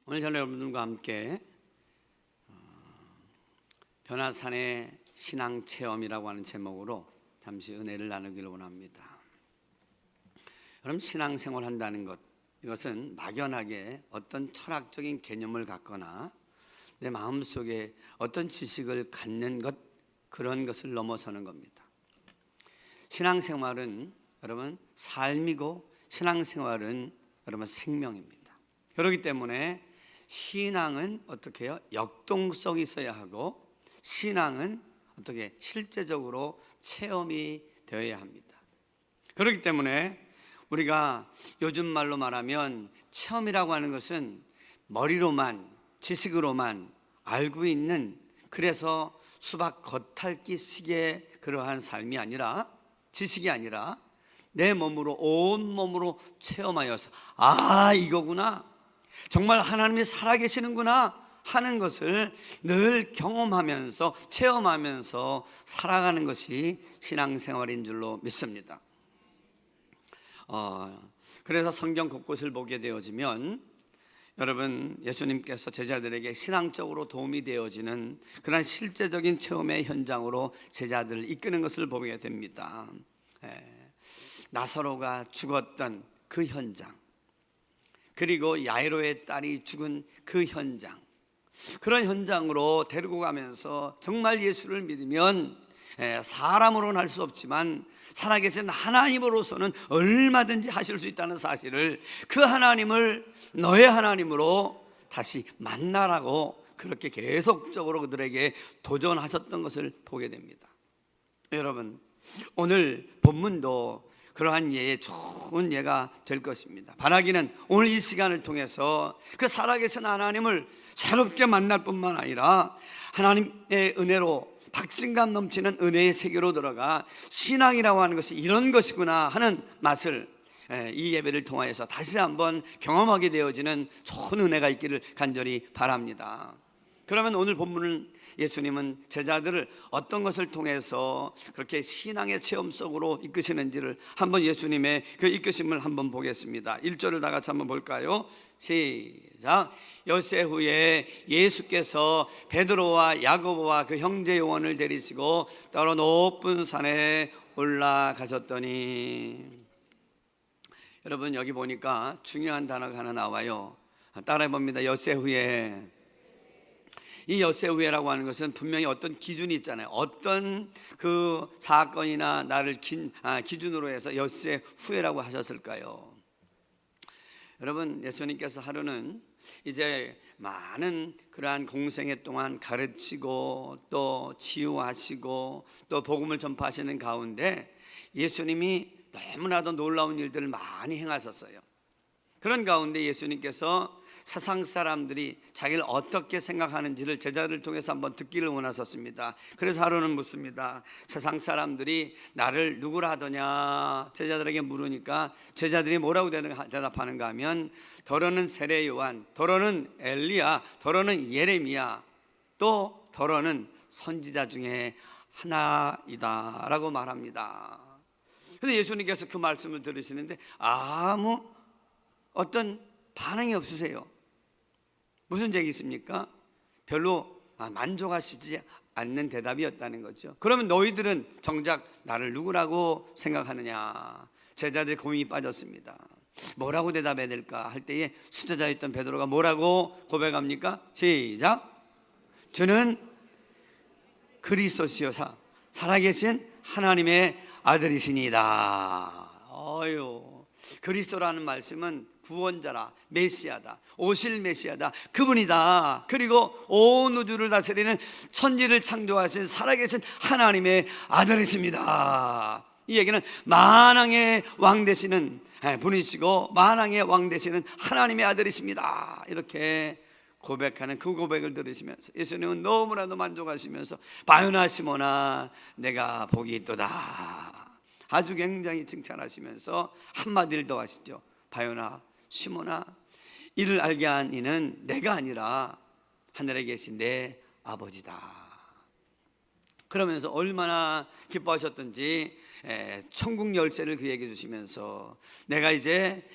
오늘 저는 여러분들과 함께 변화산의 신앙체험이라고 하는 제목으로 잠시 은혜를 나누기를 원합니다. 여러분, 신앙생활 한다는 것, 이것은 막연하게 어떤 철학적인 개념을 갖거나 내 마음속에 어떤 지식을 갖는 것, 그런 것을 넘어서는 겁니다. 신앙생활은 여러분 삶이고, 신앙생활은 여러분 생명입니다. 그렇기 때문에 신앙은 어떻게 해요? 역동성이 있어야 하고, 신앙은 어떻게 실제적으로 체험이 되어야 합니다. 그렇기 때문에 우리가 요즘 말로 말하면 체험이라고 하는 것은 머리로만, 지식으로만 알고 있는, 그래서 수박 겉핥기식의 그러한 삶이 아니라, 지식이 아니라 내 몸으로, 온 몸으로 체험하여서 이거구나, 정말 하나님이 살아계시는구나 하는 것을 늘 경험하면서, 체험하면서 살아가는 것이 신앙생활인 줄로 믿습니다. 그래서 성경 곳곳을 보게 되어지면 여러분, 예수님께서 제자들에게 신앙적으로 도움이 되어지는 그런 실제적인 체험의 현장으로 제자들을 이끄는 것을 보게 됩니다. 나사로가 죽었던 그 현장, 그리고 야이로의 딸이 죽은 그 현장, 그런 현장으로 데리고 가면서 정말 예수를 믿으면 사람으로는 할 수 없지만 살아계신 하나님으로서는 얼마든지 하실 수 있다는 사실을, 그 하나님을 너의 하나님으로 다시 만나라고 그렇게 계속적으로 그들에게 도전하셨던 것을 보게 됩니다. 여러분, 오늘 본문도 그러한 예의 좋은 예가 될 것입니다. 바라기는 오늘 이 시간을 통해서 그 살아계신 하나님을 새롭게 만날 뿐만 아니라 하나님의 은혜로 박진감 넘치는 은혜의 세계로 들어가 신앙이라고 하는 것이 이런 것이구나 하는 맛을 이 예배를 통하여서 다시 한번 경험하게 되어지는 좋은 은혜가 있기를 간절히 바랍니다. 그러면 오늘 본문은 예수님은 제자들을 어떤 것을 통해서 그렇게 신앙의 체험 속으로 이끄시는지를 한번, 예수님의 그 이끄심을 한번 보겠습니다. 1절을 다 같이 한번 볼까요? 시작. 엿새 후에 예수께서 베드로와 야고보와 그 형제 요한을 데리시고 따로 높은 산에 올라가셨더니, 여러분 여기 보니까 중요한 단어가 하나 나와요. 따라해 봅니다. 엿새 후에. 이 엿새 후에라고 하는 것은 분명히 어떤 기준이 있잖아요. 어떤 그 사건이나 나를 기준으로 해서 엿새 후에라고 하셨을까요? 여러분, 예수님께서 하루는 이제 많은 그러한 공생애 동안 가르치고 또 치유하시고 또 복음을 전파하시는 가운데 예수님이 너무나도 놀라운 일들을 많이 행하셨어요. 그런 가운데 예수님께서 세상 사람들이 자기를 어떻게 생각하는지를 제자들을 통해서 한번 듣기를 원하셨습니다. 그래서 하루는 묻습니다. 세상 사람들이 나를 누구라 하더냐? 제자들에게 물으니까 제자들이 뭐라고 대답하는가 하면, 더러는 세례 요한, 더러는 엘리야, 더러는 예레미야, 또 더러는 선지자 중에 하나이다 라고 말합니다. 그런데 예수님께서 그 말씀을 들으시는데 아무 어떤 반응이 없으세요. 무슨 얘기 있습니까? 별로 만족하시지 않는 대답이었다는 거죠. 그러면 너희들은 정작 나를 누구라고 생각하느냐? 제자들이 고민이 빠졌습니다. 뭐라고 대답해야 될까 할 때에 수제자였던 베드로가 뭐라고 고백합니까? 시작. 저는 그리스도시요 살아계신 하나님의 아들이시니이다. 그리스도라는 말씀은 구원자라, 메시아다, 오실 메시아다, 그분이다. 그리고 온 우주를 다스리는 천지를 창조하신 살아계신 하나님의 아들이십니다. 이 얘기는 만왕의 왕 되시는 분이시고 만왕의 왕 되시는 하나님의 아들이십니다. 이렇게 고백하는 그 고백을 들으시면서 예수님은 너무나도 만족하시면서 바요나 시몬아 내가 복이 있도다, 아주 굉장히 칭찬하시면서 한마디를 더 하시죠. 바요나 시몬아, 이를 알게 한 이는 내가 아니라 하늘에 계신 내 아버지다. 그러면서 얼마나 기뻐하셨던지 천국 열쇠를 그에게 주시면서 내가 이제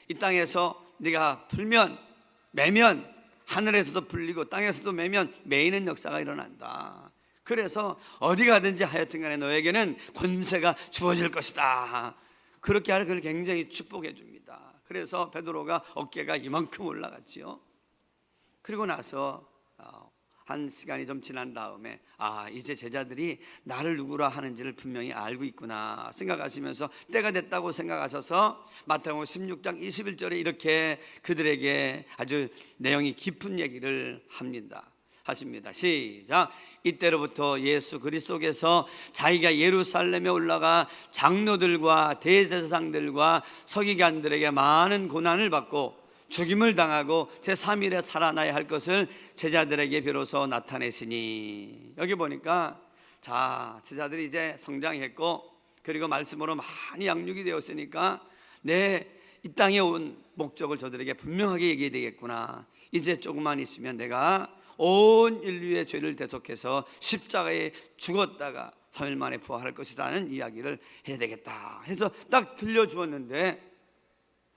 이 땅에서 네가 풀면 매면 하늘에서도 불리고 땅에서도 매면 매이는 역사가 일어난다. 그래서 어디 가든지 하여튼 간에 너에게는 권세가 주어질 것이다. 그렇게 하는 그를 굉장히 축복해 줍니다. 그래서 베드로가 어깨가 이만큼 올라갔지요. 그리고 나서 한 시간이 좀 지난 다음에 이제 제자들이 나를 누구라 하는지를 분명히 알고 있구나 생각하시면서 때가 됐다고 생각하셔서 마태복음 16장 21절에 이렇게 그들에게 아주 내용이 깊은 얘기를 하십니다. 시작. 이때로부터 예수 그리스도께서 자기가 예루살렘에 올라가 장로들과 대제사장들과 서기관들에게 많은 고난을 받고 죽임을 당하고 제3일에 살아나야 할 것을 제자들에게 비로소 나타내시니, 여기 보니까 제자들이 이제 성장했고 그리고 말씀으로 많이 양육이 되었으니까 내 이 땅에 온 목적을 저들에게 분명하게 얘기해야 되겠구나. 이제 조금만 있으면 내가 온 인류의 죄를 대속해서 십자가에 죽었다가 3일 만에 부활할 것이라는 이야기를 해야 되겠다 해서 딱 들려주었는데,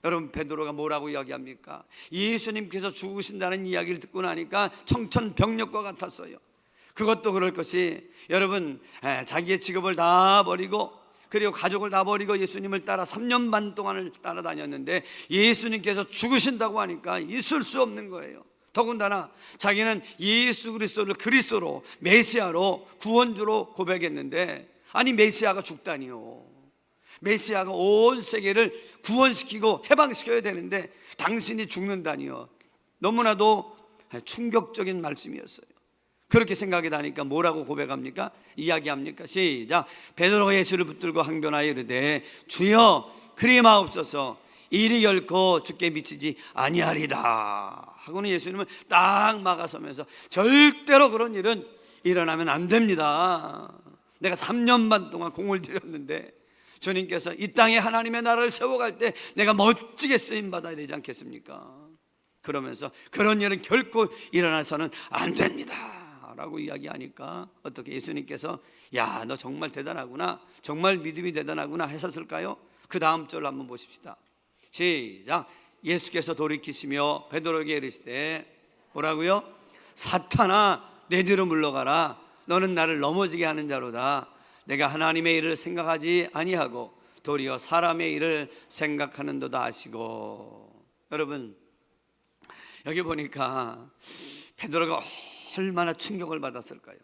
여러분 베드로가 뭐라고 이야기합니까? 예수님께서 죽으신다는 이야기를 듣고 나니까 청천벽력과 같았어요. 그것도 그럴 것이, 여러분 자기의 직업을 다 버리고 그리고 가족을 다 버리고 예수님을 따라 3년 반 동안을 따라다녔는데 예수님께서 죽으신다고 하니까 있을 수 없는 거예요. 더군다나 자기는 예수 그리스도를 그리스도로, 메시아로, 구원주로 고백했는데, 아니 메시아가 죽다니요. 메시아가 온 세계를 구원시키고 해방시켜야 되는데 당신이 죽는다니요. 너무나도 충격적인 말씀이었어요. 그렇게 생각이 나니까 뭐라고 고백합니까? 이야기합니까? 시작. 베드로가 예수를 붙들고 항변하여 이르되 주여 그리 마옵소서, 일이 결코 주께 미치지 아니하리다 하고는 예수님은 딱 막아서면서 절대로 그런 일은 일어나면 안 됩니다. 내가 3년 반 동안 공을 들였는데 주님께서 이 땅에 하나님의 나라를 세워갈 때 내가 멋지게 쓰임받아야 되지 않겠습니까? 그러면서 그런 일은 결코 일어나서는 안 됩니다 라고 이야기하니까 어떻게 예수님께서 야, 너 정말 대단하구나, 정말 믿음이 대단하구나 하셨을까요? 그 다음 절을 한번 보십시다. 시작. 예수께서 돌이키시며 베드로에게 이르시되 뭐라고요? 사탄아 내 뒤로 물러가라. 너는 나를 넘어지게 하는 자로다. 내가 하나님의 일을 생각하지 아니하고 도리어 사람의 일을 생각하는도다 하시고. 여러분 여기 보니까 베드로가 얼마나 충격을 받았을까요?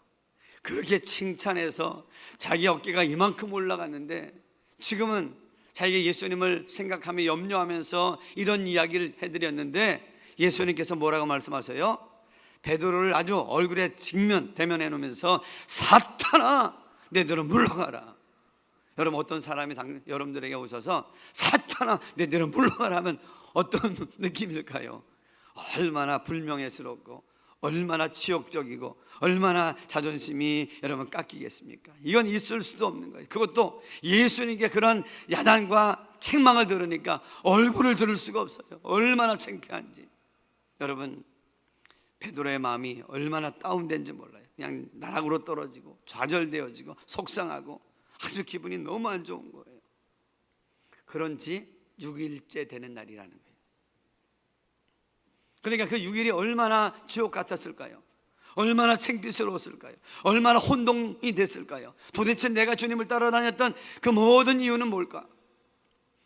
그렇게 칭찬해서 자기 어깨가 이만큼 올라갔는데 지금은 자기가 예수님을 생각하며 염려하면서 이런 이야기를 해드렸는데 예수님께서 뭐라고 말씀하세요? 베드로를 아주 얼굴에 대면해 놓으면서 사탄아 내 뒤로 물러가라. 여러분 어떤 사람이 여러분들에게 오셔서 사탄아 내 뒤로 물러가라 하면 어떤 느낌일까요? 얼마나 불명예스럽고 얼마나 치욕적이고 얼마나 자존심이 여러분 깎이겠습니까? 이건 있을 수도 없는 거예요. 그것도 예수님께 그런 야단과 책망을 들으니까 얼굴을 들을 수가 없어요. 얼마나 창피한지. 여러분 베드로의 마음이 얼마나 다운된지 몰라요. 그냥 나락으로 떨어지고 좌절되어지고 속상하고 아주 기분이 너무 안 좋은 거예요. 그런 지 6일째 되는 날이라는 거예요. 그러니까 그 6일이 얼마나 지옥 같았을까요? 얼마나 창피스러웠을까요? 얼마나 혼동이 됐을까요? 도대체 내가 주님을 따라다녔던 그 모든 이유는 뭘까?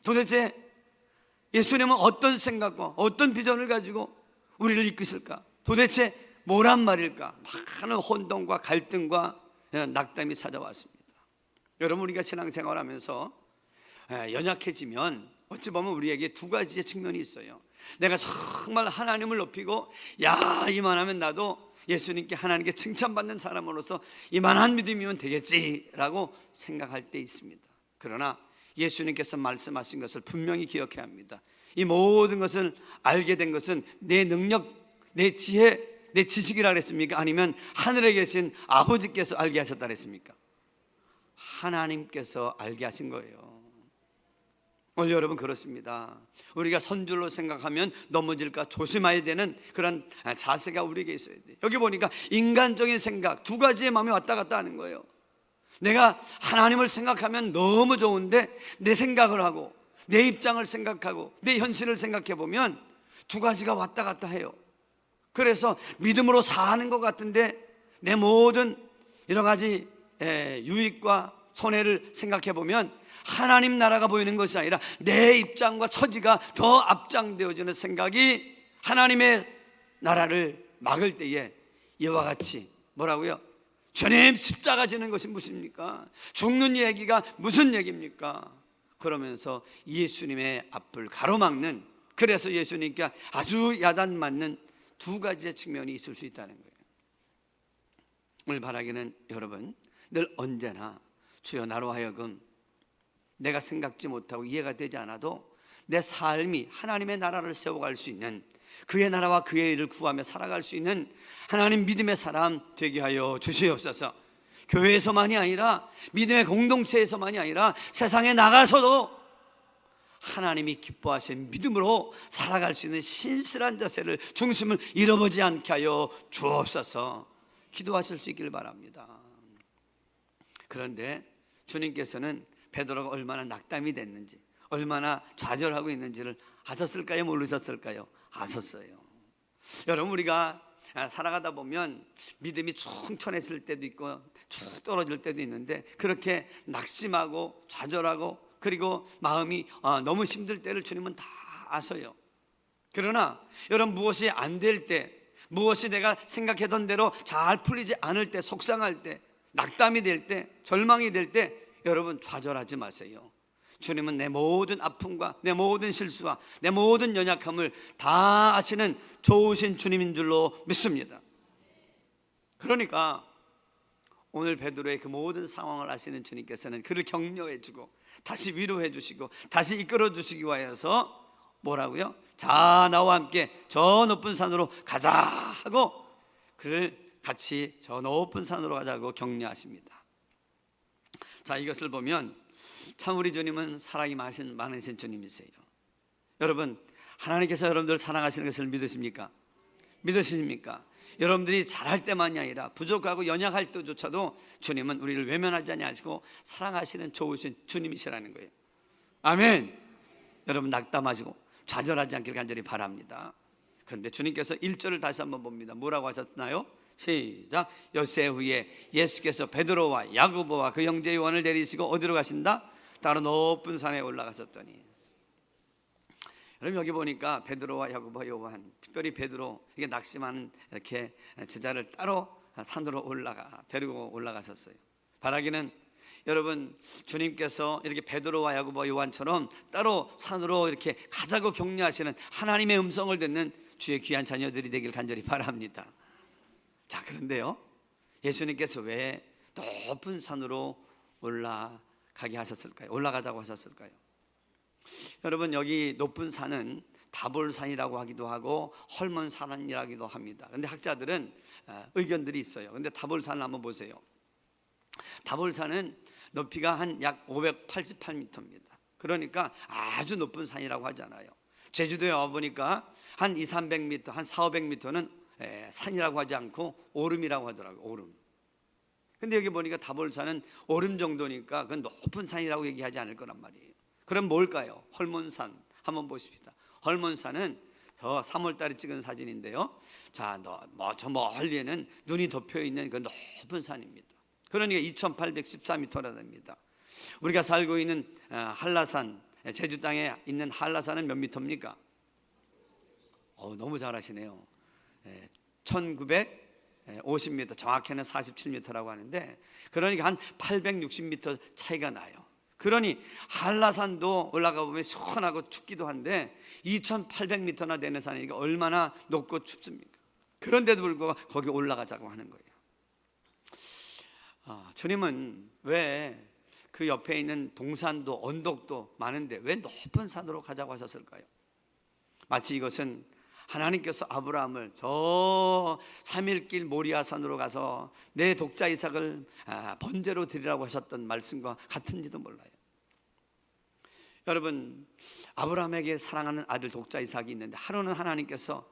도대체 예수님은 어떤 생각과 어떤 비전을 가지고 우리를 이끄실까? 도대체 뭐란 말일까? 많은 혼동과 갈등과 낙담이 찾아왔습니다. 여러분 우리가 신앙생활하면서 연약해지면 어찌 보면 우리에게 두 가지의 측면이 있어요. 내가 정말 하나님을 높이고 이만하면 나도 예수님께 하나님께 칭찬받는 사람으로서 이만한 믿음이면 되겠지라고 생각할 때 있습니다. 그러나 예수님께서 말씀하신 것을 분명히 기억해야 합니다. 이 모든 것을 알게 된 것은 내 능력, 내 지혜, 내 지식이라 그랬습니까? 아니면 하늘에 계신 아버지께서 알게 하셨다 그랬습니까? 하나님께서 알게 하신 거예요. 오늘 여러분 그렇습니다. 우리가 선줄로 생각하면 넘어질까 조심해야 되는 그런 자세가 우리에게 있어야 돼요. 여기 보니까 인간적인 생각 두 가지의 마음이 왔다 갔다 하는 거예요. 내가 하나님을 생각하면 너무 좋은데 내 생각을 하고 내 입장을 생각하고 내 현실을 생각해 보면 두 가지가 왔다 갔다 해요. 그래서 믿음으로 사는 것 같은데 내 모든 여러 가지 유익과 손해를 생각해 보면 하나님 나라가 보이는 것이 아니라 내 입장과 처지가 더 앞장되어지는 생각이 하나님의 나라를 막을 때에 이와 같이 뭐라고요? 주님 십자가 지는 것이 무엇입니까? 죽는 얘기가 무슨 얘기입니까? 그러면서 예수님의 앞을 가로막는, 그래서 예수님께 아주 야단 맞는 두 가지의 측면이 있을 수 있다는 거예요. 오늘 바라기는 여러분 늘 언제나 주여 나로 하여금 내가 생각지 못하고 이해가 되지 않아도 내 삶이 하나님의 나라를 세워갈 수 있는, 그의 나라와 그의 일을 구하며 살아갈 수 있는 하나님 믿음의 사람 되게 하여 주시옵소서. 교회에서만이 아니라 믿음의 공동체에서만이 아니라 세상에 나가서도 하나님이 기뻐하시는 믿음으로 살아갈 수 있는 신실한 자세를, 중심을 잃어버리지 않게 하여 주옵소서. 기도하실 수 있길 바랍니다. 그런데 주님께서는 베드로가 얼마나 낙담이 됐는지, 얼마나 좌절하고 있는지를 아셨을까요? 모르셨을까요? 아셨어요. 여러분, 우리가 살아가다 보면 믿음이 충천했을 때도 있고 쭉 떨어질 때도 있는데, 그렇게 낙심하고 좌절하고 그리고 마음이 너무 힘들 때를 주님은 다 아셔요. 그러나 여러분, 무엇이 안 될 때, 무엇이 내가 생각했던 대로 잘 풀리지 않을 때, 속상할 때, 낙담이 될 때, 절망이 될 때 여러분 좌절하지 마세요. 주님은 내 모든 아픔과 내 모든 실수와 내 모든 연약함을 다 아시는 좋으신 주님인 줄로 믿습니다. 그러니까 오늘 베드로의 그 모든 상황을 아시는 주님께서는 그를 격려해 주고 다시 위로해 주시고 다시 이끌어 주시기 위하여서 뭐라고요? 자, 나와 함께 저 높은 산으로 가자 하고 그를 같이 저 높은 산으로 가자고 격려하십니다. 자, 이것을 보면 참 우리 주님은 사랑이 많으신 주님이세요. 여러분, 하나님께서 여러분들 사랑하시는 것을 믿으십니까? 믿으십니까? 여러분들이 잘할 때만이 아니라 부족하고 연약할 때조차도 주님은 우리를 외면하지 아니하시고 사랑하시는 좋으신 주님이시라는 거예요. 아멘. 여러분, 낙담하시고 좌절하지 않기를 간절히 바랍니다. 그런데 주님께서 1절을 다시 한번 봅니다. 뭐라고 하셨나요? 시작. 엿새 후에 예수께서 베드로와 야고보와 그 형제 요한을 데리시고 어디로 가신다? 다른 높은 산에 올라가셨더니. 여러분, 여기 보니까 베드로와 야고보, 요한, 특별히 베드로, 이게 낙심하는 이렇게 제자를 따로 산으로 데리고 올라가셨어요. 바라기는 여러분, 주님께서 이렇게 베드로와 야고보, 요한처럼 따로 산으로 이렇게 가자고 격려하시는 하나님의 음성을 듣는 주의 귀한 자녀들이 되길 간절히 바랍니다. 자, 그런데요, 예수님께서 왜 높은 산으로 올라가게 하셨을까요? 올라가자고 하셨을까요? 여러분, 여기 높은 산은 다볼산이라고 하기도 하고 헐몬산이라기도 합니다. 그런데 학자들은 의견들이 있어요. 그런데 다볼산을 한번 보세요. 다볼산은 높이가 한 약 588m입니다. 그러니까 아주 높은 산이라고 하잖아요. 제주도에 와보니까 한 200~300m, 한 400~500m는 산이라고 하지 않고 오름이라고 하더라고요. 오름. 근데 여기 보니까 다볼산은 오름 정도니까 그건 높은 산이라고 얘기하지 않을 거란 말이에요. 그럼 뭘까요? 헐몬산 한번 보십시다. 헐몬산은 저 3월달에 찍은 사진인데요. 자, 저 멀리에는 눈이 덮여 있는 그 높은 산입니다. 그러니까 2,814m나 됩니다. 우리가 살고 있는 한라산, 제주 땅에 있는 한라산은 몇 미터입니까? 너무 잘하시네요. 1950m, 정확히는 47m라고 하는데, 그러니까 한 860m 차이가 나요. 그러니 한라산도 올라가 보면 시원하고 춥기도 한데 2,800m나 되는 산이니까 얼마나 높고 춥습니까? 그런데도 불구하고 거기 올라가자고 하는 거예요. 주님은 왜 그 옆에 있는 동산도 언덕도 많은데 왜 높은 산으로 가자고 하셨을까요? 마치 이것은 하나님께서 아브라함을 저 3일길 모리아산으로 가서 내 독자 이삭을 번제로 드리라고 하셨던 말씀과 같은지도 몰라요. 여러분, 아브라함에게 사랑하는 아들 독자 이삭이 있는데 하루는 하나님께서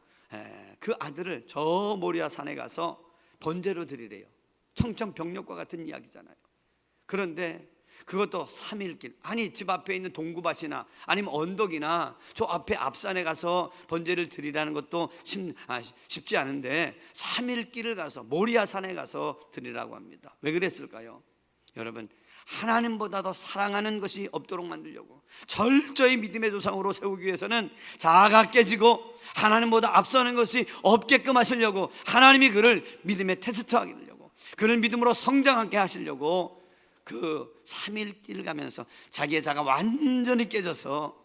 그 아들을 저 모리아산에 가서 번제로 드리래요. 청천벽력과 같은 이야기잖아요. 그런데 그것도 3일길. 아니 집 앞에 있는 동구밭이나 아니면 언덕이나 저 앞에 앞산에 가서 번제를 드리라는 것도 쉽지 않은데 3일길을 가서 모리아산에 가서 드리라고 합니다. 왜 그랬을까요? 여러분, 하나님보다 더 사랑하는 것이 없도록 만들려고, 철저히 믿음의 조상으로 세우기 위해서는 자아가 깨지고 하나님보다 앞서는 것이 없게끔 하시려고, 하나님이 그를 믿음에 테스트하게 하려고, 그를 믿음으로 성장하게 하시려고 그 3일길 가면서 자기의 자가 완전히 깨져서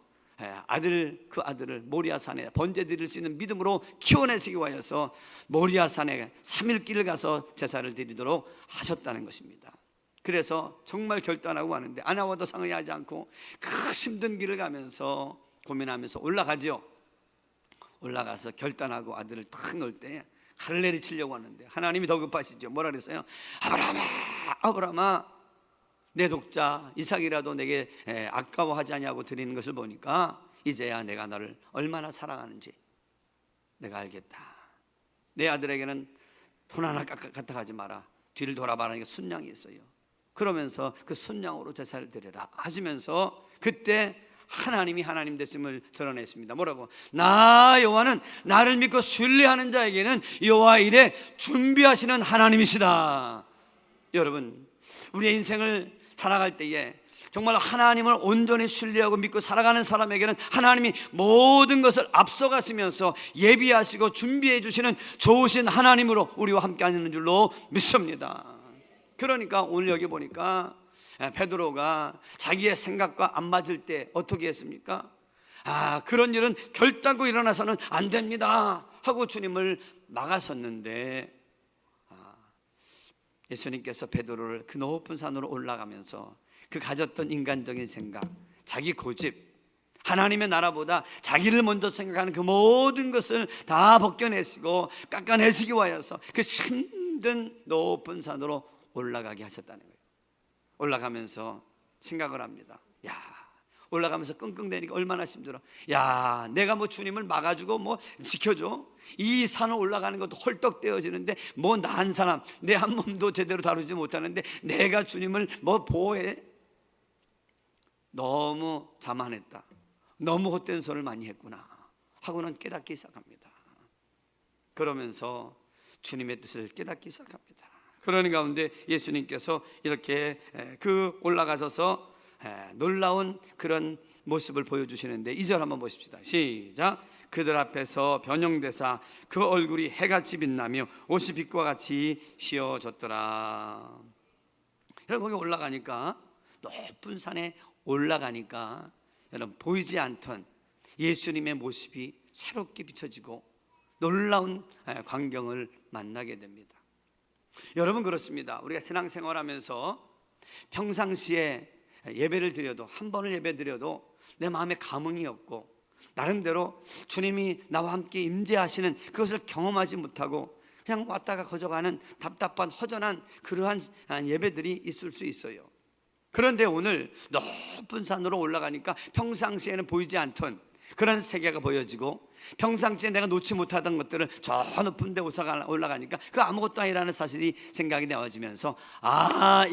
그 아들을 모리아산에 번제 드릴 수 있는 믿음으로 키워내시기 위하여서 모리아산에 3일길을 가서 제사를 드리도록 하셨다는 것입니다. 그래서 정말 결단하고 가는데 아나와도 상의하지 않고 그 힘든 길을 가면서 고민하면서 올라가죠. 올라가서 결단하고 아들을 탁 넣을 때 칼을 내리치려고 하는데 하나님이 더 급하시죠. 뭐라 그랬어요? 아브라함아, 아브라함아, 내 독자 이삭이라도 내게 아까워하지 아니하고 드리는 것을 보니까 이제야 내가 너를 얼마나 사랑하는지 내가 알겠다. 내 아들에게는 돈 하나 갖다가지 마라. 뒤를 돌아봐라니까 순양이 있어요. 그러면서 그 순양으로 제사를 드려라 하시면서 그때 하나님이 하나님 됐음을 드러냈습니다. 뭐라고? 나 여호와는 나를 믿고 신뢰하는 자에게는 여호와 일에 준비하시는 하나님이시다. 여러분, 우리의 인생을 살아갈 때에 정말 하나님을 온전히 신뢰하고 믿고 살아가는 사람에게는 하나님이 모든 것을 앞서가시면서 예비하시고 준비해 주시는 좋으신 하나님으로 우리와 함께 하는 줄로 믿습니다. 그러니까 오늘 여기 보니까 베드로가 자기의 생각과 안 맞을 때 어떻게 했습니까? 그런 일은 결단코 일어나서는 안 됩니다 하고 주님을 막았었는데 예수님께서 베드로를 그 높은 산으로 올라가면서 그 가졌던 인간적인 생각, 자기 고집, 하나님의 나라보다 자기를 먼저 생각하는 그 모든 것을 다 벗겨내시고 깎아내시기 위하여서 그 힘든 높은 산으로 올라가게 하셨다는 거예요. 올라가면서 생각을 합니다. 올라가면서 끙끙대니까 얼마나 힘들어. 내가 뭐 주님을 막아주고 뭐 지켜줘? 이 산을 올라가는 것도 헐떡대어지는데 뭐 난 사람, 내 한 몸도 제대로 다루지 못하는데 내가 주님을 뭐 보호해? 너무 자만했다. 너무 헛된 소리를 많이 했구나 하고는 깨닫기 시작합니다. 그러면서 주님의 뜻을 깨닫기 시작합니다. 그러는 가운데 예수님께서 이렇게 그 올라가셔서 놀라운 그런 모습을 보여주시는데 2절 한번 보십시다. 시작. 그들 앞에서 변형되사 그 얼굴이 해같이 빛나며 옷이 빛과 같이 씌어졌더라. 여러분, 거기 올라가니까, 높은 산에 올라가니까 여러분, 보이지 않던 예수님의 모습이 새롭게 비춰지고 놀라운 광경을 만나게 됩니다. 여러분, 그렇습니다. 우리가 신앙생활하면서 평상시에 예배를 드려도, 한 번을 예배 드려도 내 마음에 감흥이 없고 나름대로 주님이 나와 함께 임재하시는 그것을 경험하지 못하고 그냥 왔다가 거져가는 답답한 허전한 그러한 예배들이 있을 수 있어요. 그런데 오늘 높은 산으로 올라가니까 평상시에는 보이지 않던 그런 세계가 보여지고 평상시에 내가 놓지 못하던 것들을 저 높은 데 올라가니까 그 아무것도 아니라는 사실이 생각이 나와지면서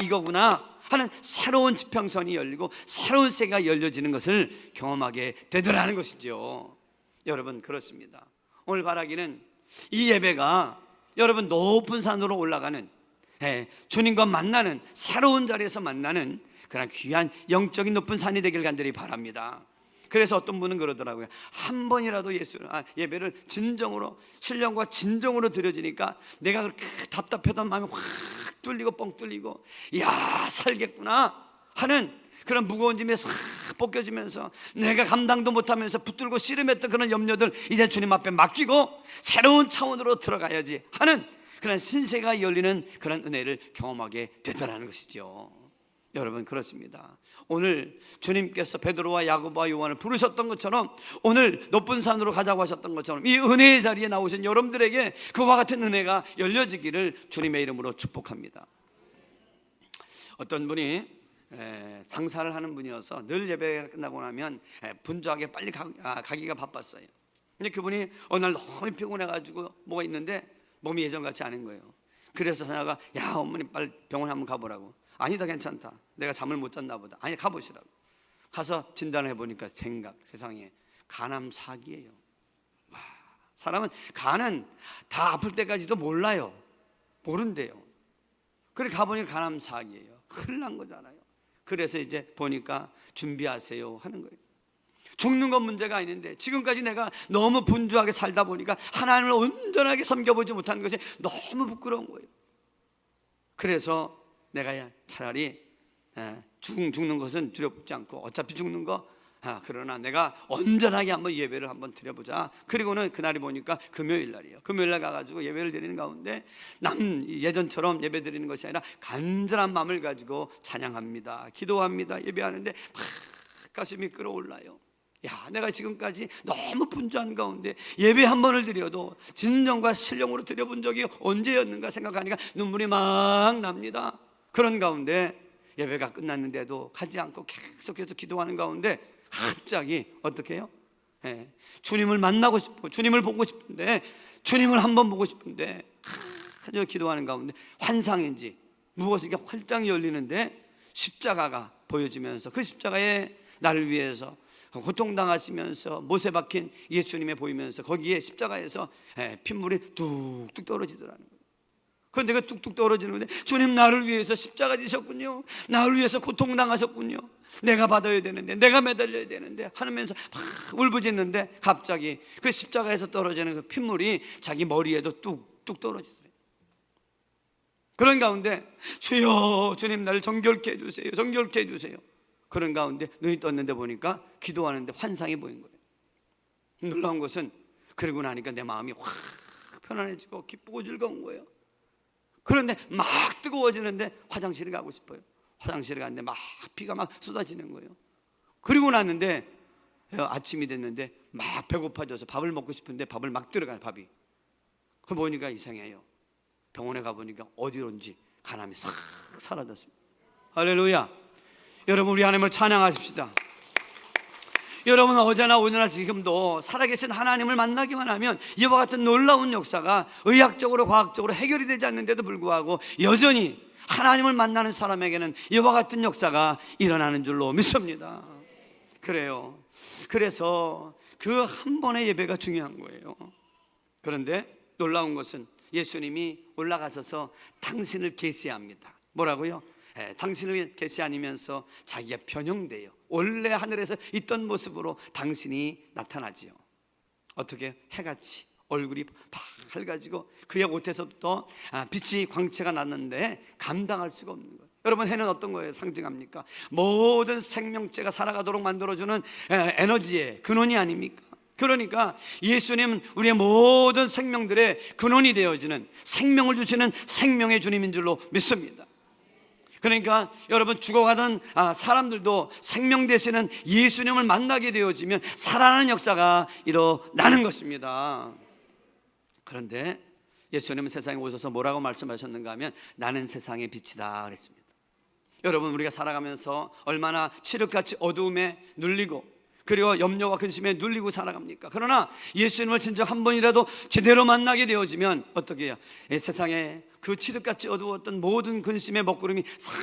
이거구나 하는 새로운 지평선이 열리고 새로운 세계가 열려지는 것을 경험하게 되더라는 것이죠. 여러분, 그렇습니다. 오늘 바라기는 이 예배가 여러분 높은 산으로 올라가는 주님과 만나는 새로운 자리에서 만나는 그런 귀한 영적인 높은 산이 되길 간절히 바랍니다. 그래서 어떤 분은 그러더라고요. 한 번이라도 예배를 진정으로, 신령과 진정으로 드려지니까 내가 그렇게 답답했던 마음이 확 뚫리고 뻥 뚫리고 살겠구나 하는 그런 무거운 짐이 싹 벗겨지면서 내가 감당도 못하면서 붙들고 씨름했던 그런 염려들 이제 주님 앞에 맡기고 새로운 차원으로 들어가야지 하는 그런 신세가 열리는 그런 은혜를 경험하게 되더라는 것이죠. 여러분, 그렇습니다. 오늘 주님께서 베드로와 야고보와 요한을 부르셨던 것처럼 오늘 높은 산으로 가자고 하셨던 것처럼 이 은혜의 자리에 나오신 여러분들에게 그와 같은 은혜가 열려지기를 주님의 이름으로 축복합니다. 어떤 분이 장사를 하는 분이어서 늘 예배가 끝나고 나면 분주하게 빨리 가기가 바빴어요. 근데 그분이 어느 날 너무 피곤해가지고 뭐가 있는데 몸이 예전같지 않은 거예요. 그래서 자녀가 어머니 빨리 병원 한번 가보라고. 아니다, 괜찮다. 내가 잠을 못 잤나 보다. 아니, 가보시라고. 가서 진단을 해보니까 세상에 간암 4기예요. 와, 사람은 간은 다 아플 때까지도 몰라요. 모른대요. 그래 가보니까 간암 4기예요. 큰일 난 거잖아요. 그래서 이제 보니까 준비하세요 하는 거예요. 죽는 건 문제가 아닌데 지금까지 내가 너무 분주하게 살다 보니까 하나님을 온전하게 섬겨보지 못한 것이 너무 부끄러운 거예요. 그래서 내가 차라리 죽는 것은 두렵지 않고 어차피 죽는 거 그러나 내가 온전하게 한번 예배를 한번 드려보자. 그리고는 그날이 보니까 금요일 날이에요. 금요일 날 가가지고 예배를 드리는 가운데 예전처럼 예배 드리는 것이 아니라 간절한 마음을 가지고 찬양합니다, 기도합니다, 예배하는데 막 가슴이 끌어올라요. 야, 내가 지금까지 너무 분주한 가운데 예배 한 번을 드려도 진정과 신령으로 드려본 적이 언제였는가 생각하니까 눈물이 막 납니다. 그런 가운데 예배가 끝났는데도 가지 않고 계속해서 기도하는 가운데 갑자기 어떻게 해요? 주님을 만나고 싶고 주님을 보고 싶은데 주님을 한번 보고 싶은데 간절히 기도하는 가운데 환상인지 무엇이 이렇게 활짝 열리는데 십자가가 보여지면서 그 십자가에 나를 위해서 고통당하시면서 못에 박힌 예수님이 보이면서 거기에 십자가에서 핏물이 뚝뚝 떨어지더라는 거예요. 그런데 그 뚝뚝 떨어지는데 주님 나를 위해서 십자가 지셨군요. 나를 위해서 고통당하셨군요. 내가 받아야 되는데 내가 매달려야 되는데 하면서 막 울부짖는데 갑자기 그 십자가에서 떨어지는 그 핏물이 자기 머리에도 뚝뚝 떨어지더래요. 그런 가운데 주여 주님 나를 정결케 해주세요, 정결케 해주세요. 그런 가운데 눈이 떴는데 보니까 기도하는데 환상이 보인 거예요. 놀라운 것은 그러고 나니까 내 마음이 확 편안해지고 기쁘고 즐거운 거예요. 그런데 막 뜨거워지는데 화장실에 가고 싶어요. 화장실에 갔는데 막 피가 막 쏟아지는 거예요. 그리고 났는데 아침이 됐는데 막 배고파져서 밥을 먹고 싶은데 밥을 막 들어가요. 밥이. 그 보니까 이상해요. 병원에 가보니까 어디론지 간암이 싹 사라졌습니다. 할렐루야. 여러분 우리 하나님을 찬양하십시다. 여러분 어제나 오늘나 지금도 살아계신 하나님을 만나기만 하면 이와 같은 놀라운 역사가 의학적으로 과학적으로 해결이 되지 않는데도 불구하고 여전히 하나님을 만나는 사람에게는 이와 같은 역사가 일어나는 줄로 믿습니다. 그래요. 그래서 그 한 번의 예배가 중요한 거예요. 그런데 놀라운 것은 예수님이 올라가셔서 당신을 계시합니다. 뭐라고요? 당신을 계시하면서 자기가 변형돼요. 원래 하늘에서 있던 모습으로 당신이 나타나지요. 어떻게? 해같이 얼굴이 밝아지고 그의 옷에서부터 빛이 광채가 났는데 감당할 수가 없는 거예요. 여러분 해는 어떤 거예요? 상징합니까? 모든 생명체가 살아가도록 만들어주는 에너지의 근원이 아닙니까? 그러니까 예수님은 우리의 모든 생명들의 근원이 되어지는 생명을 주시는 생명의 주님인 줄로 믿습니다. 그러니까 여러분 죽어가던 사람들도 생명 되시는 예수님을 만나게 되어지면 살아나는 역사가 일어나는 것입니다. 그런데 예수님은 세상에 오셔서 뭐라고 말씀하셨는가 하면 나는 세상의 빛이다 그랬습니다. 여러분 우리가 살아가면서 얼마나 칠흑같이 어두움에 눌리고 그리고 염려와 근심에 눌리고 살아갑니까? 그러나 예수님을 진정 한 번이라도 제대로 만나게 되어지면 어떻게 해요? 세상에 그 칠흑같이 어두웠던 모든 근심의 먹구름이 싹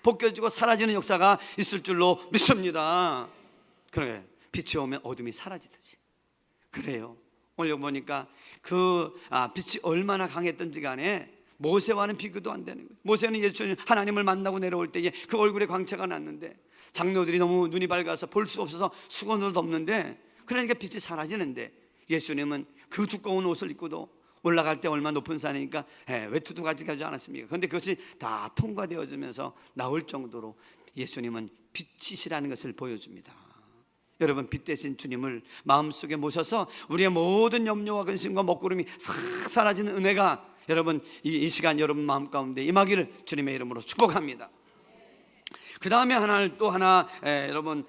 벗겨지고 사라지는 역사가 있을 줄로 믿습니다. 그래, 빛이 오면 어둠이 사라지듯이. 그래요. 오늘 보니까 그 빛이 얼마나 강했던지 간에 모세와는 비교도 안 되는 거예요. 모세는 예수님 하나님을 만나고 내려올 때에 그 얼굴에 광채가 났는데 장로들이 너무 눈이 밝아서 볼 수 없어서 수건으로 덮는데 그러니까 빛이 사라지는데 예수님은 그 두꺼운 옷을 입고도 올라갈 때 얼마 높은 산이니까 외투도 가지지 않았습니까? 그런데 그것이 다 통과되어지면서 나올 정도로 예수님은 빛이시라는 것을 보여줍니다. 여러분 빛 대신 주님을 마음속에 모셔서 우리의 모든 염려와 근심과 먹구름이 싹 사라지는 은혜가 여러분 이 시간 여러분 마음 가운데 임하기를 주님의 이름으로 축복합니다. 그 다음에 또 하나 여러분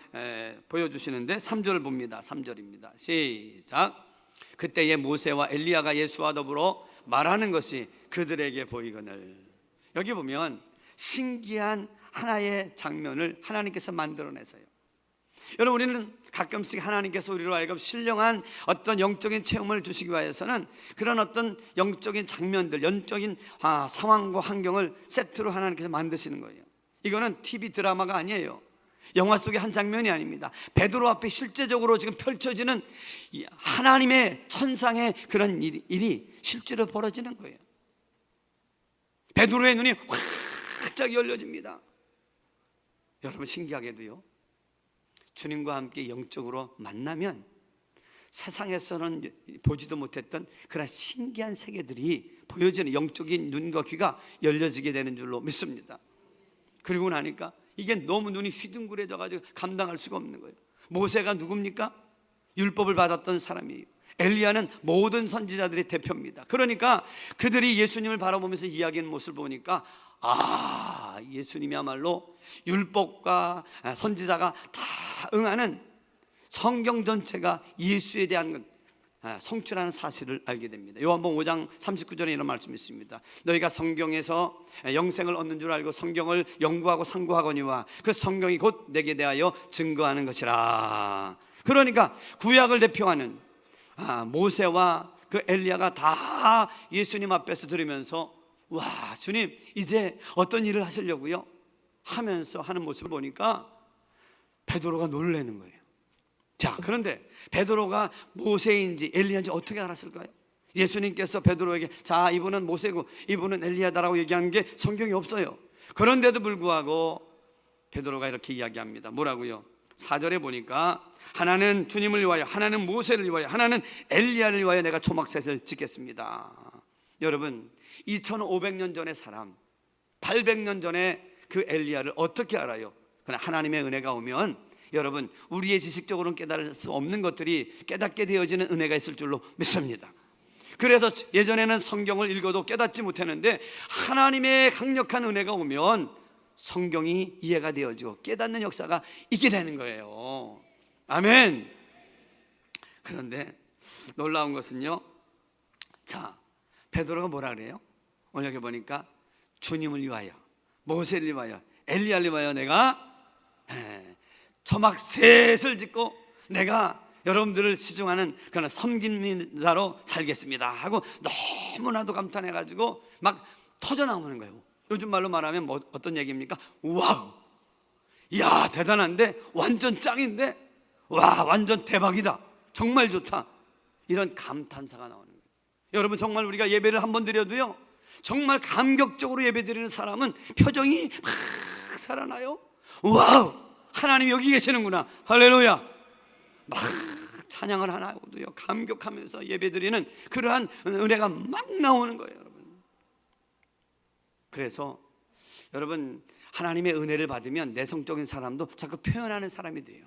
보여주시는데 3절 봅니다. 3절입니다. 시작. 그때에 모세와 엘리야가 예수와 더불어 말하는 것이 그들에게 보이거늘. 여기 보면 신기한 하나의 장면을 하나님께서 만들어내서요. 여러분 우리는 가끔씩 하나님께서 우리로 하여금 신령한 어떤 영적인 체험을 주시기 위해서는 그런 어떤 영적인 장면들, 영적인 상황과 환경을 세트로 하나님께서 만드시는 거예요. 이거는 TV 드라마가 아니에요. 영화 속의 한 장면이 아닙니다. 베드로 앞에 실제적으로 지금 펼쳐지는 하나님의 천상의 그런 일이 실제로 벌어지는 거예요. 베드로의 눈이 활짝 열려집니다. 여러분, 신기하게도요, 주님과 함께 영적으로 만나면 세상에서는 보지도 못했던 그런 신기한 세계들이 보여지는, 영적인 눈과 귀가 열려지게 되는 줄로 믿습니다. 그리고 나니까 이게 너무 눈이 휘둥그레져 가지고 감당할 수가 없는 거예요. 모세가 누굽니까? 율법을 받았던 사람이에요. 엘리야는 모든 선지자들의 대표입니다. 그러니까 그들이 예수님을 바라보면서 이야기하는 모습을 보니까 예수님이야말로 율법과 선지자가 다 응하는 성경 전체가 예수에 대한 성취라는 사실을 알게 됩니다. 요한복음 5장 39절에 이런 말씀이 있습니다. 너희가 성경에서 영생을 얻는 줄 알고 성경을 연구하고 상고하거니와 그 성경이 곧 내게 대하여 증거하는 것이라. 그러니까 구약을 대표하는 모세와 그 엘리야가 다 예수님 앞에서 들으면서 와, 주님 이제 어떤 일을 하시려고요? 하면서 하는 모습을 보니까 베드로가 놀라는 거예요. 자, 그런데 베드로가 모세인지 엘리야인지 어떻게 알았을까요? 예수님께서 베드로에게 자, 이분은 모세고 이분은 엘리야다라고 얘기하는 게 성경에 없어요. 그런데도 불구하고 베드로가 이렇게 이야기합니다. 뭐라고요? 4절에 보니까 하나는 주님을 위하여, 하나는 모세를 위하여, 하나는 엘리야를 위하여 내가 초막셋을 짓겠습니다. 여러분, 2500년 전의 사람, 800년 전에 그 엘리야를 어떻게 알아요? 그러나 하나님의 은혜가 오면 여러분, 우리의 지식적으로는 깨달을 수 없는 것들이 깨닫게 되어지는 은혜가 있을 줄로 믿습니다. 그래서 예전에는 성경을 읽어도 깨닫지 못했는데 하나님의 강력한 은혜가 오면 성경이 이해가 되어지고 깨닫는 역사가 있게 되는 거예요. 아멘. 그런데 놀라운 것은요, 자, 베드로가 뭐라 그래요? 오늘 여기 보니까 주님을 위하여, 모세를 위하여, 엘리야를 위하여 내가 초막셋을 짓고 내가 여러분들을 시중하는 그런 섬김자로 살겠습니다 하고 너무나도 감탄해가지고 막 터져나오는 거예요. 요즘 말로 말하면 뭐 어떤 얘기입니까? 와우, 야 대단한데, 완전 짱인데, 와 완전 대박이다, 정말 좋다, 이런 감탄사가 나오는 거예요. 여러분, 정말 우리가 예배를 한번 드려도요, 정말 감격적으로 예배 드리는 사람은 표정이 막 살아나요. 와우, 하나님 여기 계시는구나, 할렐루야, 막 찬양을 하나고도요 감격하면서 예배드리는 그러한 은혜가 막 나오는 거예요, 여러분. 그래서 여러분, 하나님의 은혜를 받으면 내성적인 사람도 자꾸 표현하는 사람이 돼요.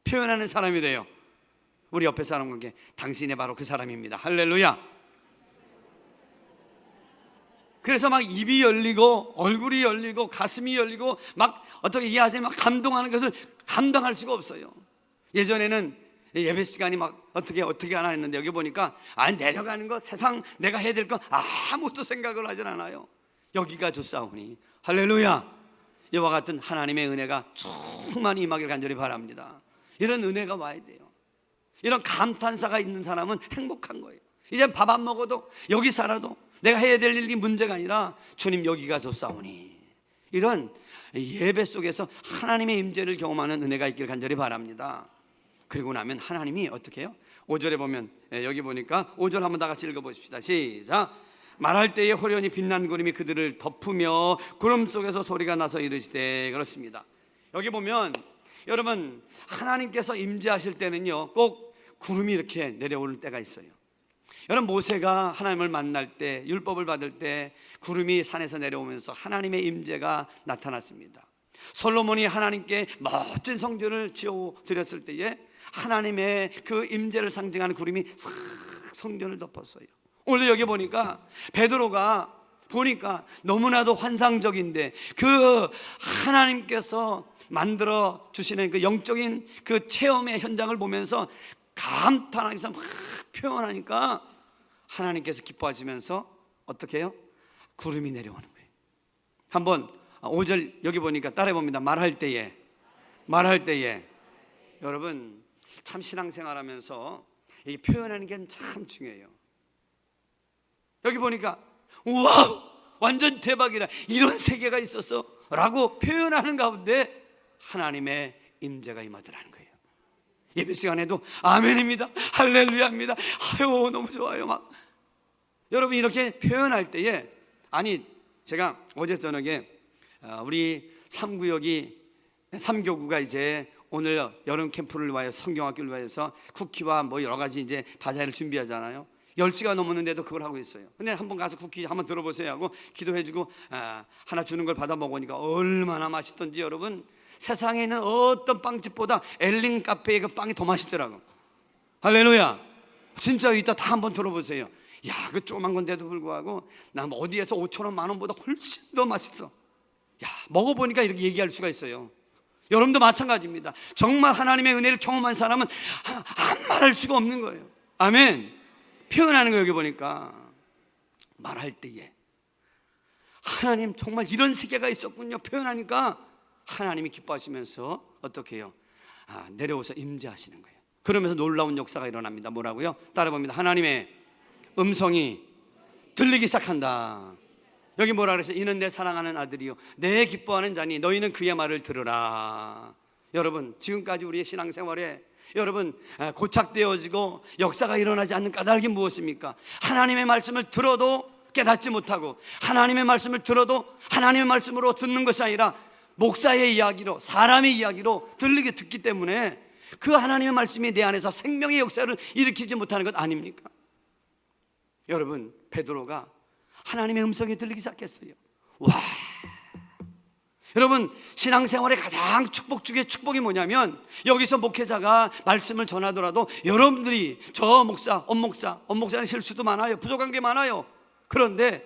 표현하는 사람이 돼요. 우리 옆에 사람에게 당신이 바로 그 사람입니다, 할렐루야. 그래서 막 입이 열리고 얼굴이 열리고 가슴이 열리고 막 어떻게 이해하지, 막 감동하는 것을 감당할 수가 없어요. 예전에는 예배 시간이 막 어떻게 하나 했는데 여기 보니까 내려가는 거, 세상 내가 해야 될 거 아무것도 생각을 하진 않아요. 여기가 좋사오니, 할렐루야. 이와 같은 하나님의 은혜가 충만히 임하길 간절히 바랍니다. 이런 은혜가 와야 돼요. 이런 감탄사가 있는 사람은 행복한 거예요. 이제 밥 안 먹어도, 여기 살아도 내가 해야 될 일이 문제가 아니라 주님 여기가 좋사오니, 이런 예배 속에서 하나님의 임재를 경험하는 은혜가 있길 간절히 바랍니다. 그리고 나면 하나님이 어떻게 해요? 5절에 보면, 여기 보니까 5절 한번 다 같이 읽어보십시다. 시작. 말할 때에 호련히 빛난 구름이 그들을 덮으며 구름 속에서 소리가 나서 이르시되. 그렇습니다. 여기 보면 여러분, 하나님께서 임재하실 때는요 꼭 구름이 이렇게 내려오는 때가 있어요. 여러분, 모세가 하나님을 만날 때, 율법을 받을 때 구름이 산에서 내려오면서 하나님의 임재가 나타났습니다. 솔로몬이 하나님께 멋진 성전을 지어 드렸을 때에 하나님의 그 임재를 상징하는 구름이 싹 성전을 덮었어요. 오늘 여기 보니까 베드로가 보니까 너무나도 환상적인데 그 하나님께서 만들어 주시는 그 영적인 그 체험의 현장을 보면서 감탄하면서 막 표현하니까 하나님께서 기뻐하시면서 어떻게 해요? 구름이 내려오는 거예요. 한번 5절 여기 보니까 따라해 봅니다. 말할 때에. 여러분, 참 신앙생활하면서 이 표현하는 게 참 중요해요. 여기 보니까 와우, 완전 대박이다, 이런 세계가 있었어, 라고 표현하는 가운데 하나님의 임재가 임하더라는 거예요. 예배 시간에도 아멘입니다, 할렐루야입니다, 아유 너무 좋아요 막. 여러분 이렇게 표현할 때에, 아니 제가 어제 저녁에 우리 3구역이 3교구가 이제 오늘 여름 캠프를 위하여 성경학교를 위해서 쿠키와 뭐 여러 가지 이제 과자를 준비하잖아요. 10시가 넘었는데도 그걸 하고 있어요. 근데 한번 가서 쿠키 한번 들어보세요 하고 기도해주고 하나 주는 걸 받아 먹으니까 얼마나 맛있던지, 여러분 세상에 있는 어떤 빵집보다 엘린 카페의 그 빵이 더 맛있더라고. 할렐루야. 진짜 이따 다 한번 들어보세요. 야, 그 조그만 건데도 불구하고 난 어디에서 5,000원, 만원보다 훨씬 더 맛있어. 야, 먹어보니까 이렇게 얘기할 수가 있어요. 여러분도 마찬가지입니다. 정말 하나님의 은혜를 경험한 사람은 안 말할 수가 없는 거예요. 아멘. 표현하는 거 여기 보니까 말할 때에 하나님 정말 이런 세계가 있었군요. 표현하니까 하나님이 기뻐하시면서 어떻게 해요? 내려오서 임재하시는 거예요. 그러면서 놀라운 역사가 일어납니다. 뭐라고요? 따라 봅니다. 하나님의 음성이 들리기 시작한다. 여기 뭐라 그랬어요? 이는 내 사랑하는 아들이요 내 기뻐하는 자니 너희는 그의 말을 들으라. 여러분 지금까지 우리의 신앙생활에 여러분 고착되어지고 역사가 일어나지 않는 까닭이 무엇입니까? 하나님의 말씀을 들어도 깨닫지 못하고, 하나님의 말씀을 들어도 하나님의 말씀으로 듣는 것이 아니라 목사의 이야기로, 사람의 이야기로 듣기 때문에 그 하나님의 말씀이 내 안에서 생명의 역사를 일으키지 못하는 것 아닙니까? 여러분 베드로가 하나님의 음성이 들리기 시작했어요. 와! 여러분 신앙생활의 가장 축복 중에 축복이 뭐냐면, 여기서 목회자가 말씀을 전하더라도 여러분들이 저 목사, 엄목사는 실수도 많아요, 부족한 게 많아요. 그런데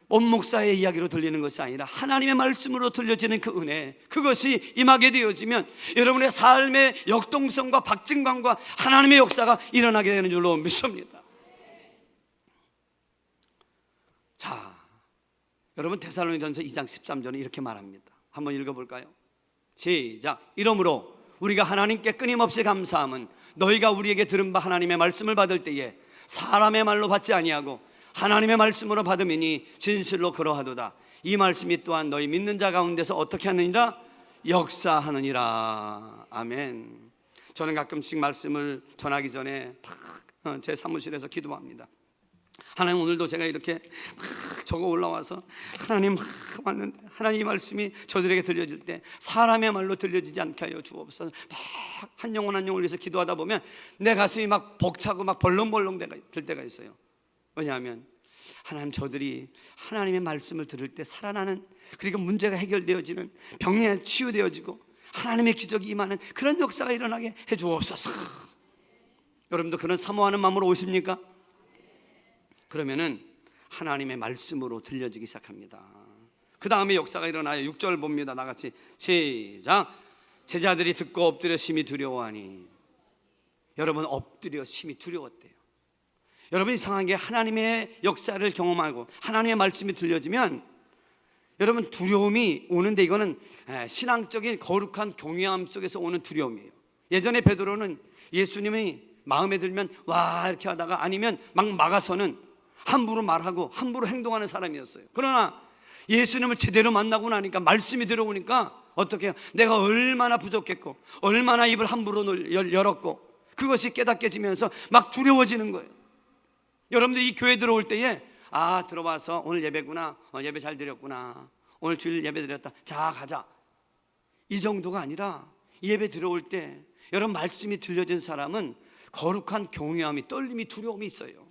엄목사의 이야기로 들리는 것이 아니라 하나님의 말씀으로 들려지는 그 은혜, 그것이 임하게 되어지면 여러분의 삶의 역동성과 박진감과 하나님의 역사가 일어나게 되는 줄로 믿습니다. 자, 여러분 데살로니가전서 2장 13절은 이렇게 말합니다. 한번 읽어볼까요? 시작. 이러므로 우리가 하나님께 끊임없이 감사함은 너희가 우리에게 들은 바 하나님의 말씀을 받을 때에 사람의 말로 받지 아니하고 하나님의 말씀으로 받음이니 진실로 그러하도다. 이 말씀이 또한 너희 믿는 자 가운데서 어떻게 하느니라? 역사하느니라. 아멘. 저는 가끔씩 말씀을 전하기 전에 제 사무실에서 기도합니다. 하나님 오늘도 제가 이렇게 막 적어 올라와서 하나님 왔는데 하나님 말씀이 저들에게 들려질 때 사람의 말로 들려지지 않게 하여 주옵소서. 막 한 영혼 한 영혼을 위해서 기도하다 보면 내 가슴이 막 벅차고 막 벌렁벌렁 될 때가 있어요. 왜냐하면 하나님 저들이 하나님의 말씀을 들을 때 살아나는, 그리고 문제가 해결되어지는, 병이 치유되어지고 하나님의 기적이 임하는 그런 역사가 일어나게 해 주옵소서. 여러분도 그런 사모하는 마음으로 오십니까? 그러면은 하나님의 말씀으로 들려지기 시작합니다. 그 다음에 역사가 일어나요. 6절 봅니다. 나같이 시작. 제자들이 듣고 엎드려 심히 두려워하니. 여러분 엎드려 심히 두려웠대요. 여러분 이상하게 하나님의 역사를 경험하고 하나님의 말씀이 들려지면 여러분 두려움이 오는데, 이거는 신앙적인 거룩한 경외함 속에서 오는 두려움이에요. 예전에 베드로는 예수님이 마음에 들면 와 이렇게 하다가 아니면 막 막아서는 함부로 말하고 함부로 행동하는 사람이었어요. 그러나 예수님을 제대로 만나고 나니까, 말씀이 들어오니까 어떻게 해요? 내가 얼마나 부족했고 얼마나 입을 함부로 열었고 그것이 깨닫게지면서 막 두려워지는 거예요. 여러분들 이 교회 들어올 때에 들어와서 오늘 예배구나, 예배 잘 드렸구나, 오늘 주일 예배 드렸다, 자 가자, 이 정도가 아니라 예배 들어올 때 여러분 말씀이 들려진 사람은 거룩한 경외함이, 떨림이, 두려움이 있어요.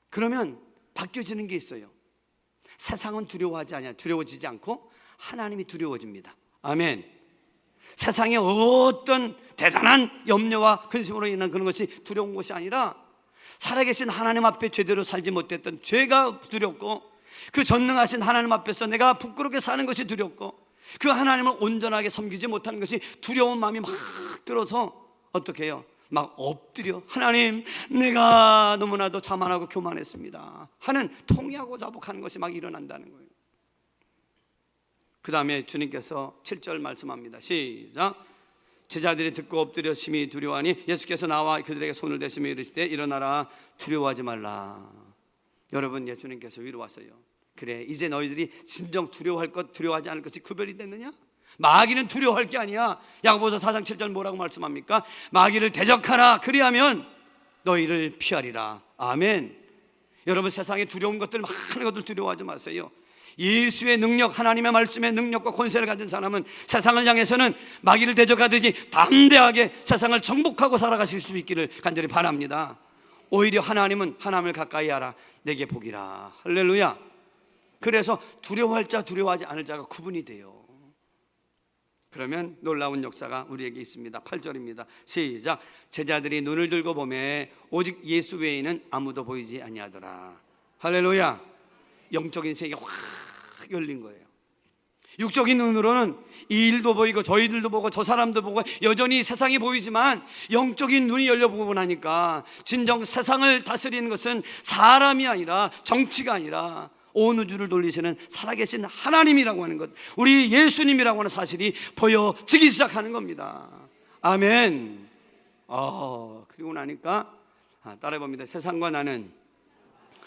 그러면 바뀌어지는 게 있어요. 세상은 두려워하지 않아요. 두려워지지 않고 하나님이 두려워집니다. 아멘. 세상에 어떤 대단한 염려와 근심으로 인한 그런 것이 두려운 것이 아니라 살아계신 하나님 앞에 제대로 살지 못했던 죄가 두렵고, 그 전능하신 하나님 앞에서 내가 부끄럽게 사는 것이 두렵고, 그 하나님을 온전하게 섬기지 못하는 것이 두려운 마음이 막 들어서 어떻게 해요? 막 엎드려 하나님 내가 너무나도 자만하고 교만했습니다 하는 통회하고 자복하는 것이 막 일어난다는 거예요. 그 다음에 주님께서 7절 말씀합니다. 시작. 제자들이 듣고 엎드려 심히 두려워하니 예수께서 나와 그들에게 손을 대시며 이르시되 일어나라 두려워하지 말라. 여러분 예수님께서 위로하세요. 그래, 이제 너희들이 진정 두려워할 것 두려워하지 않을 것이 구별이 됐느냐? 마귀는 두려워할 게 아니야. 야고보서 4장 7절 뭐라고 말씀합니까? 마귀를 대적하라, 그리하면 너희를 피하리라. 아멘. 여러분, 세상에 두려운 것들, 많은 것들 두려워하지 마세요. 예수의 능력, 하나님의 말씀의 능력과 권세를 가진 사람은 세상을 향해서는 마귀를 대적하듯이 담대하게 세상을 정복하고 살아가실 수 있기를 간절히 바랍니다. 오히려 하나님은 하나님을 가까이 하라, 내게 복이라. 할렐루야. 그래서 두려워할 자, 두려워하지 않을 자가 구분이 돼요. 그러면 놀라운 역사가 우리에게 있습니다. 8절입니다. 시작. 제자들이 눈을 들고 보매 오직 예수 외에는 아무도 보이지 아니하더라. 할렐루야. 영적인 세계가 확 열린 거예요. 육적인 눈으로는 이 일도 보이고 저 일도 보고 저 사람도 보고 여전히 세상이 보이지만 영적인 눈이 열려보고 나니까 진정 세상을 다스리는 것은 사람이 아니라, 정치가 아니라 온 우주를 돌리시는 살아계신 하나님이라고 하는 것, 우리 예수님이라고 하는 사실이 보여지기 시작하는 겁니다. 아멘. 그리고 나니까 따라해봅니다. 세상과 나는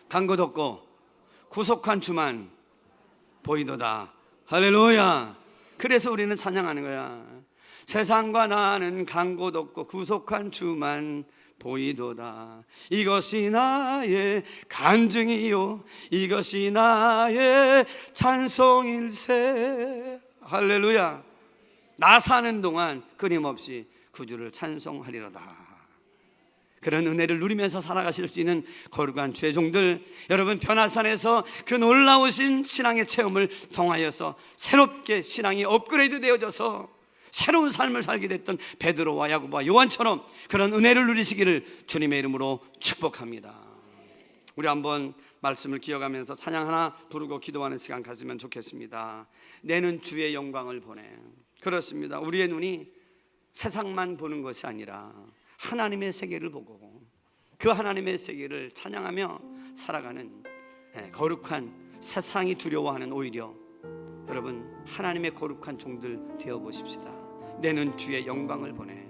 간 곳 없고 구속한 주만 보이도다. 할렐루야. 그래서 우리는 찬양하는 거야. 세상과 나는 간 곳 없고 구속한 주만 보이도다. 이것이 나의 간증이요, 이것이 나의 찬송일세. 할렐루야. 나 사는 동안 끊임없이 구주를 찬송하리로다. 그런 은혜를 누리면서 살아가실 수 있는 거룩한 죄종들, 여러분, 변화산에서 그 놀라우신 신앙의 체험을 통하여서 새롭게 신앙이 업그레이드 되어져서 새로운 삶을 살게 됐던 베드로와 야고보와 요한처럼 그런 은혜를 누리시기를 주님의 이름으로 축복합니다. 우리 한번 말씀을 기억하면서 찬양 하나 부르고 기도하는 시간 가지면 좋겠습니다. 내는 주의 영광을 보내. 그렇습니다. 우리의 눈이 세상만 보는 것이 아니라 하나님의 세계를 보고 그 하나님의 세계를 찬양하며 살아가는 거룩한, 세상이 두려워하는 오히려 여러분 하나님의 거룩한 종들 되어 보십시다. 내는 주의 영광을 보내.